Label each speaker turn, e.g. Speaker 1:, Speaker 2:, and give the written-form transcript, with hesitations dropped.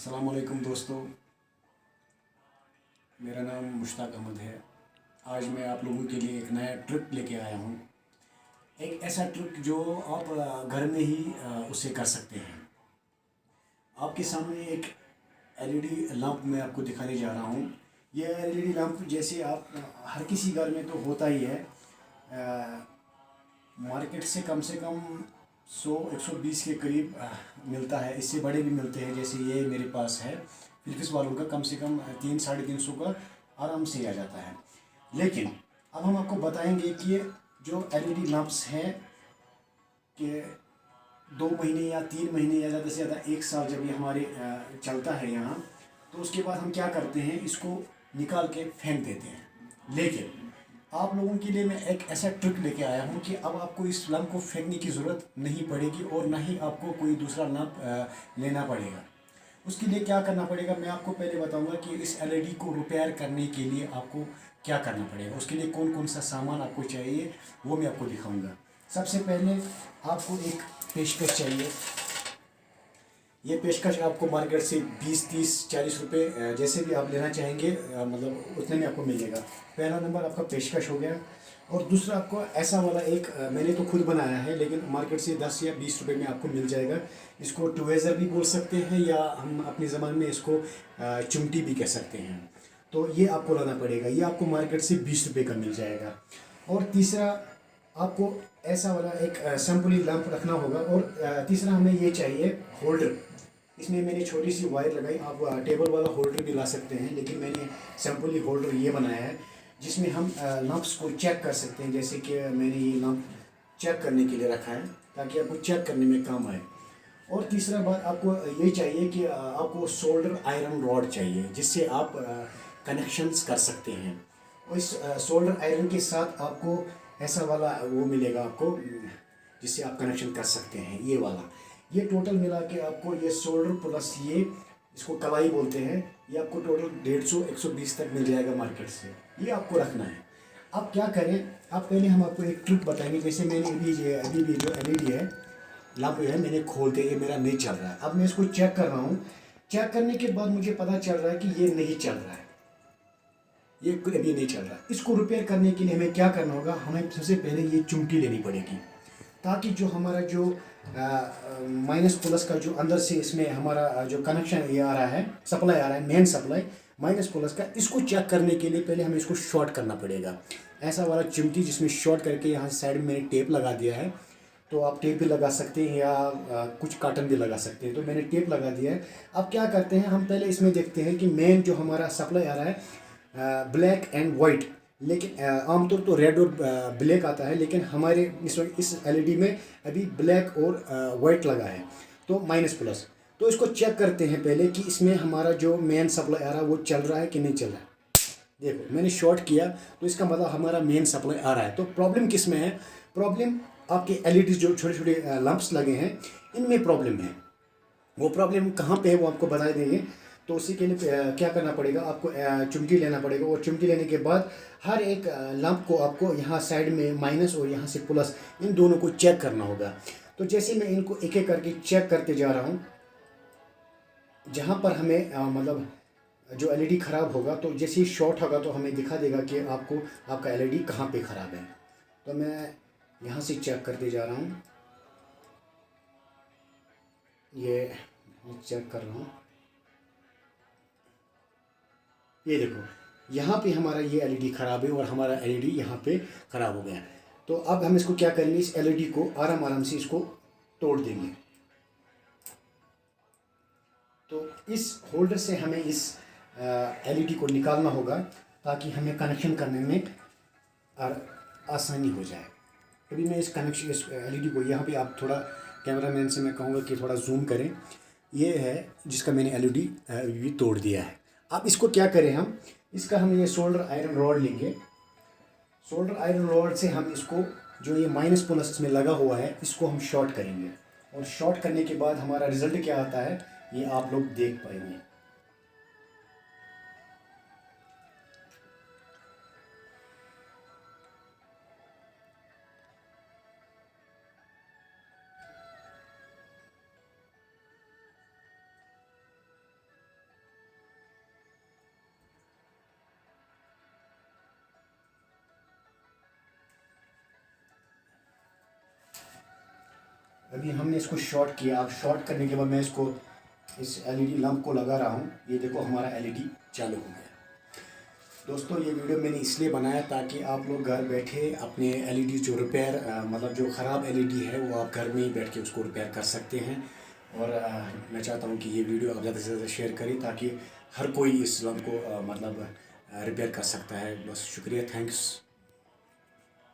Speaker 1: अस्सलाम वालेकुम दोस्तों, मेरा नाम मुश्ताक अहमद है। आज मैं आप लोगों के लिए एक नया ट्रिक लेके आया हूँ। एक ऐसा ट्रिक जो आप घर में ही उसे कर सकते हैं। आपके सामने एक एलईडी लैंप मैं आपको दिखाने जा रहा हूँ। यह एलईडी लैंप जैसे आप हर किसी घर में तो होता ही है। मार्केट से कम 100-120 के करीब मिलता है। इससे बड़े भी मिलते हैं, जैसे ये मेरे पास है। फिलिप्स वालों का कम से कम 300-350 का आराम से आ जाता है। लेकिन अब हम आपको बताएंगे कि जो एलईडी लैंप्स हैं कि 2 महीने या 3 महीने या ज़्यादा से ज़्यादा 1 साल जब ये हमारे चलता है यहाँ, तो उसके बाद हम क्या करते हैं, इसको निकाल के फेंक देते हैं। लेकिन आप लोगों के लिए मैं एक ऐसा ट्रिक लेके आया हूँ कि अब आपको इस लैंप को फेंकने की ज़रूरत नहीं पड़ेगी और ना ही आपको कोई दूसरा लैंप लेना पड़ेगा। उसके लिए क्या करना पड़ेगा, मैं आपको पहले बताऊंगा कि इस एलईडी को रिपेयर करने के लिए आपको क्या करना पड़ेगा। उसके लिए कौन कौन सा सामान आपको चाहिए वो मैं आपको दिखाऊंगा। सबसे पहले आपको एक पेशकश चाहिए। ये पेशकश आपको मार्केट से 20-30-40 रुपये जैसे भी आप लेना चाहेंगे, मतलब उतने में आपको मिलेगा। पहला नंबर आपका पेशकश हो गया। और दूसरा आपको ऐसा वाला एक मैंने तो खुद बनाया है, लेकिन मार्केट से 10 या 20 रुपये में आपको मिल जाएगा। इसको ट्वेज़र भी बोल सकते हैं या हम अपनी ज़बान में इसको चिमटी भी कह सकते हैं। तो ये आपको लाना पड़ेगा। ये आपको मार्केट से 20 रुपये का मिल जाएगा। और तीसरा आपको ऐसा वाला एक सैम्पली लैंप रखना होगा। और तीसरा हमें ये चाहिए होल्डर। इसमें मैंने छोटी सी वायर लगाई। आप टेबल वाला होल्डर भी ला सकते हैं, लेकिन मैंने सैम्पली होल्डर ये बनाया है जिसमें हम लैंप्स को चेक कर सकते हैं। जैसे कि मैंने ये लैंप चेक करने के लिए रखा है ताकि आपको चेक करने में काम आए। और तीसरा बात आपको ये चाहिए कि आपको सोल्डर आयरन रॉड चाहिए जिससे आप कनेक्शंस कर सकते हैं। और इस सोल्डर आयरन के साथ आपको ऐसा वाला वो मिलेगा आपको जिससे आप कनेक्शन कर सकते हैं, ये वाला। ये टोटल मिला के आपको ये सोल्डर प्लस ये इसको कलाई बोलते हैं, ये आपको टोटल 150-120 तक मिल जाएगा मार्केट से। ये आपको रखना है। अब क्या करें, अब पहले हम आपको एक ट्रिक बताएंगे। जैसे मैंने अभी भी जो एलईडी है लैंप है मैंने खोल दिया, ये मेरा नहीं चल रहा है। अब मैं इसको चेक कर रहा हूँ। चेक करने के बाद मुझे पता चल रहा है कि ये नहीं चल रहा है, ये अभी नहीं चल रहा है। इसको रिपेयर करने के लिए हमें क्या करना होगा, हमें सबसे पहले ये चिमटी लेनी पड़ेगी ताकि जो हमारा जो माइनस प्लस का जो अंदर से इसमें हमारा जो कनेक्शन ये आ रहा है, सप्लाई आ रहा है, मेन सप्लाई माइनस प्लस का, इसको चेक करने के लिए पहले हमें इसको शॉर्ट करना पड़ेगा। ऐसा वाला चिमटी जिसमें शॉर्ट करके यहाँ साइड में मैंने टेप लगा दिया है। तो आप टेप भी लगा सकते हैं या कुछ काटन भी लगा सकते हैं। तो मैंने टेप लगा दिया है। अब क्या करते हैं, हम पहले इसमें देखते हैं कि मेन जो हमारा सप्लाई आ रहा है ब्लैक एंड वाइट, लेकिन आमतौर तो रेड और ब्लैक आता है, लेकिन हमारे इस एलईडी में अभी ब्लैक और वाइट लगा है, तो माइनस प्लस। तो इसको चेक करते हैं पहले कि इसमें हमारा जो मेन सप्लाई आ रहा है वो चल रहा है कि नहीं चल रहा है। देखो मैंने शॉर्ट किया तो इसका मतलब हमारा मेन सप्लाई आ रहा है। तो प्रॉब्लम किस में है, प्रॉब्लम आपके एलईडी जो छोटे छोटे लंप्स लगे हैं इनमें प्रॉब्लम है। वो प्रॉब्लम कहाँ पे है वो आपको बता देंगे। तो उसी के लिए क्या करना पड़ेगा, आपको चिमटी लेना पड़ेगा। और चिमटी लेने के बाद हर एक लंप को आपको यहाँ साइड में माइनस और यहाँ से प्लस, इन दोनों को चेक करना होगा। तो जैसे मैं इनको एक एक करके चेक करते जा रहा हूँ, जहाँ पर हमें मतलब जो एलईडी ख़राब होगा, तो जैसे ही शॉर्ट होगा तो हमें दिखा देगा कि आपको आपका एलईडी कहाँ पे ख़राब है। तो मैं यहाँ से चेक करते जा रहा हूँ, ये चेक कर रहा हूँ। ये देखो यहाँ पे हमारा ये एलईडी ख़राब है और हमारा एलईडी यहाँ पे ख़राब हो गया। तो अब हम इसको क्या करेंगे, इस एलईडी को आराम आराम से इसको तोड़ देंगे। तो इस होल्डर से हमें इस एलईडी को निकालना होगा ताकि हमें कनेक्शन करने में आसानी हो जाए। अभी मैं इस एलईडी को यहाँ पे, आप थोड़ा कैमरामैन से मैं कहूँगा कि थोड़ा जूम करें। ये है जिसका मैंने एलईडी अभी तोड़ दिया है। अब इसको क्या करें, हम ये सोल्डर आयरन रॉड लेंगे। सोल्डर आयरन रॉड से हम इसको जो ये माइनस प्लस इसमें लगा हुआ है इसको हम शॉर्ट करेंगे। और शॉर्ट करने के बाद हमारा रिजल्ट क्या आता है ये आप लोग देख पाएंगे। अभी हमने इसको शॉर्ट किया। अब शॉर्ट करने के बाद मैं इसको इस एलईडी लैंप को लगा रहा हूँ। ये देखो हमारा एलईडी चालू हो गया। दोस्तों ये वीडियो मैंने इसलिए बनाया ताकि आप लोग घर बैठे अपने एलईडी जो रिपेयर मतलब जो ख़राब एलईडी है वो आप घर में ही बैठ के उसको रिपेयर कर सकते हैं। और मैं चाहता हूँ कि ये वीडियो आप ज़्यादा से ज़्यादा शेयर करें ताकि हर कोई इस लैंप को मतलब रिपेयर कर सकता है। बस शुक्रिया, थैंक्स।